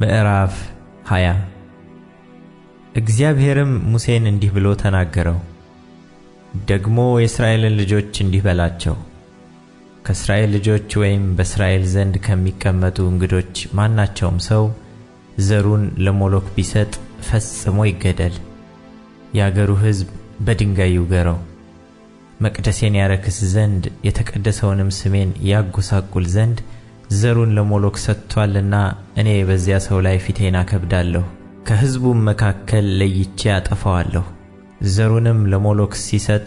ምዕራፍ 20 እግዚአብሔርም ሙሴን እንዲህ ብሎ ተናገረው። ደግሞ የእስራኤልን ልጆች እንዲህ በላቸው፣ ከእስራኤል ልጆች ወይም በእስራኤል ዘንድ ከሚቀመጡ እንግዶች ማናቸውም ሰው ዘሩን ለሞሎክ ቢሰጥ ፈጽሞ ይገደል። የአገሩ ሕዝብ በድንጋይ ይውገረው። መቅደሴን ያረክስ ዘንድ የተቀደሰውንም ስሜን ያጎሳቁል ዘንድ ዘሩን ለሞሎክ ሰጥቶአልና እኔ በዚያ ሰው ላይ ፊቴን አከብዳለሁ፣ ከሕዝቡም መካከል ለይቼ አጠፋዋለሁ። ዘሩንም ለሞሎክ ሲሰጥ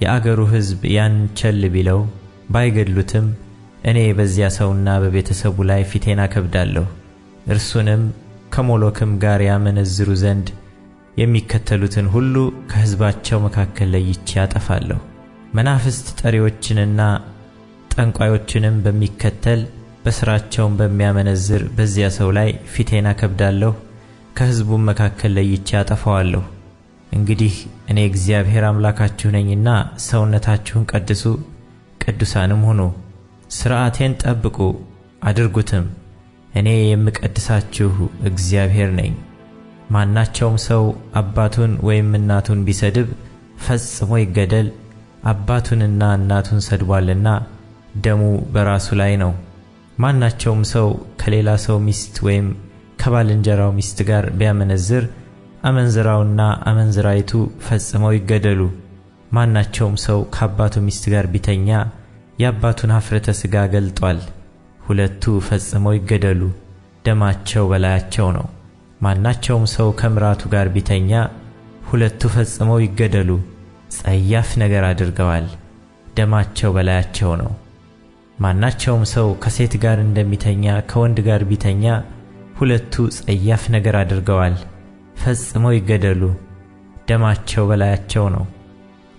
የአገሩ ሕዝብ ያን ቸል ቢለው ባይገድሉትም እኔ በዚያ ሰውና በቤተሰቡ ላይ ፊቴን አከብዳለሁ። እርሱንም ከሞሎክም ጋር ያመነዝሩ ዘንድ የሚከተሉትን ሁሉ ከሕዝባቸው መካከል ለይቼ አጠፋለሁ። መናፍስት ጠሪዎችንና ጠንቋዮችንም በሚከተል በሥራቸውም በሚያመነዝር በዚያ ሰው ላይ ፊቴን አከብዳለሁ፣ ከሕዝቡም መካከል ለይቼ አጠፋዋለሁ። እንግዲህ እኔ እግዚአብሔር አምላካችሁ ነኝና ሰውነታችሁን ቀድሱ፣ ቅዱሳንም ሁኑ። ሥርዓቴን ጠብቁ አድርጉትም፣ እኔ የምቀድሳችሁ እግዚአብሔር ነኝ። ማናቸውም ሰው አባቱን ወይም እናቱን ቢሰድብ ፈጽሞ ይገደል። አባቱንና እናቱን ሰድቧልና ደሙ በራሱ ላይ ነው። ማናቸውም ሰው ከሌላ ሰው ሚስት ወይም ከባልንጀራው ሚስት ጋር ቢያመነዝር አመንዝራውና አመንዝራይቱ ፈጽመው ይገደሉ። ማናቸውም ሰው ከአባቱ ሚስት ጋር ቢተኛ የአባቱን ኀፍረተ ሥጋ ገልጧል። ሁለቱ ፈጽመው ይገደሉ፣ ደማቸው በላያቸው ነው። ማናቸውም ሰው ከምራቱ ጋር ቢተኛ ሁለቱ ፈጽመው ይገደሉ፣ ጸያፍ ነገር አድርገዋል፣ ደማቸው በላያቸው ነው። ማናቸውም ሰው ከሴት ጋር እንደሚተኛ ከወንድ ጋር ቢተኛ ሁለቱ ጸያፍ ነገር አድርገዋል፣ ፈጽመው ይገደሉ፣ ደማቸው በላያቸው ነው።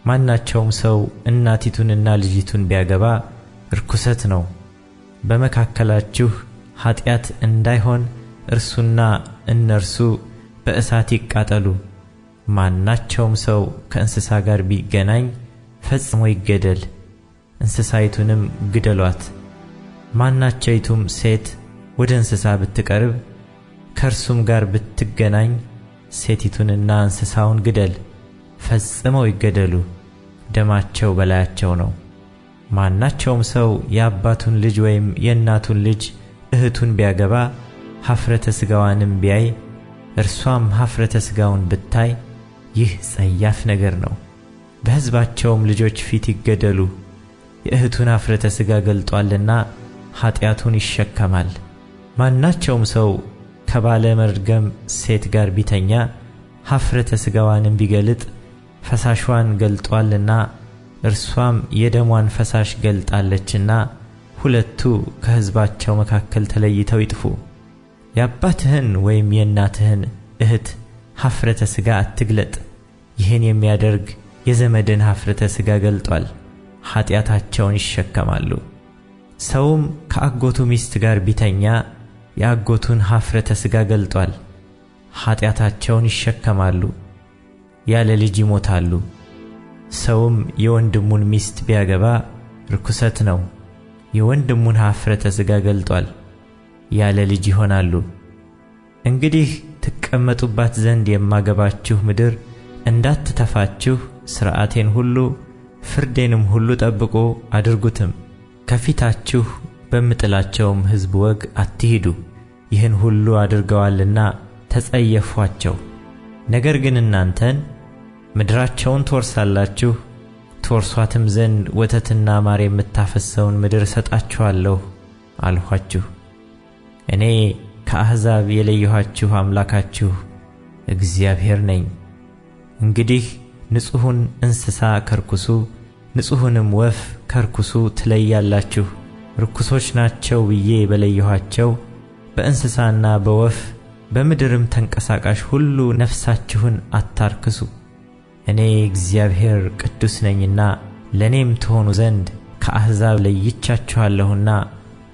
ማናቸውም ሰው እናቲቱንና ልጅቱን ቢያገባ ርኩሰት ነው። በመካከላችሁ ኃጢአት እንዳይሆን እርሱና እነርሱ በእሳት ይቃጠሉ። ማናቸውም ሰው ከእንስሳ ጋር ቢገናኝ ፈጽሞ ይገደል፣ እንስሳይቱንም ግደሏት። ማናቸይቱም ሴት ወደ እንስሳ ብትቀርብ ከእርሱም ጋር ብትገናኝ ሴቲቱንና እንስሳውን ግደል፣ ፈጽመው ይገደሉ፣ ደማቸው በላያቸው ነው። ማናቸውም ሰው የአባቱን ልጅ ወይም የእናቱን ልጅ እህቱን ቢያገባ ኀፍረተ ሥጋዋንም ቢያይ እርሷም ኀፍረተ ሥጋውን ብታይ ይህ ጸያፍ ነገር ነው። በሕዝባቸውም ልጆች ፊት ይገደሉ። የእህቱን ኀፍረተ ሥጋ ገልጧልና ኃጢአቱን ይሸከማል። ማናቸውም ሰው ከባለ መርገም ሴት ጋር ቢተኛ ኀፍረተ ሥጋዋንም ቢገልጥ ፈሳሿን ገልጧልና እርሷም የደሟን ፈሳሽ ገልጣለችና ሁለቱ ከሕዝባቸው መካከል ተለይተው ይጥፉ። የአባትህን ወይም የእናትህን እህት ኀፍረተ ሥጋ አትግለጥ። ይህን የሚያደርግ የዘመድን ኀፍረተ ሥጋ ገልጧል፣ ኃጢአታቸውን ይሸከማሉ። ሰውም ከአጎቱ ሚስት ጋር ቢተኛ የአጎቱን ኀፍረተ ሥጋ ገልጧል፣ ኃጢአታቸውን ይሸከማሉ፣ ያለ ልጅ ይሞታሉ። ሰውም የወንድሙን ሚስት ቢያገባ ርኩሰት ነው፣ የወንድሙን ኀፍረተ ሥጋ ገልጧል፣ ያለ ልጅ ይሆናሉ። እንግዲህ ትቀመጡባት ዘንድ የማገባችሁ ምድር እንዳትተፋችሁ ሥርዓቴን ሁሉ ፍርዴንም ሁሉ ጠብቁ አድርጉትም። ከፊታችሁ በምጥላቸውም ሕዝብ ወግ አትሂዱ። ይህን ሁሉ አድርገዋልና ተጸየፏቸው። ነገር ግን እናንተን ምድራቸውን ትወርሳላችሁ፣ ትወርሷትም ዘንድ ወተትና ማር የምታፈስሰውን ምድር እሰጣችኋለሁ አልኋችሁ። እኔ ከአሕዛብ የለየኋችሁ አምላካችሁ እግዚአብሔር ነኝ። እንግዲህ ንጹሑን እንስሳ ከርኩሱ ንጹሑንም ወፍ ከርኩሱ ትለያላችሁ። ርኩሶች ናቸው ብዬ በለየኋቸው በእንስሳና በወፍ በምድርም ተንቀሳቃሽ ሁሉ ነፍሳችሁን አታርክሱ። እኔ እግዚአብሔር ቅዱስ ነኝና ለእኔም ትሆኑ ዘንድ ከአሕዛብ ለይቻችኋለሁና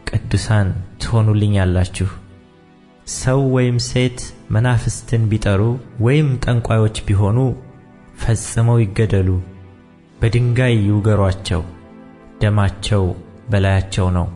ቅዱሳን ትሆኑልኛላችሁ። ሰው ወይም ሴት መናፍስትን ቢጠሩ ወይም ጠንቋዮች ቢሆኑ ፈጽመው ይገደሉ፣ በድንጋይ ይውገሯቸው፣ ደማቸው በላያቸው ነው።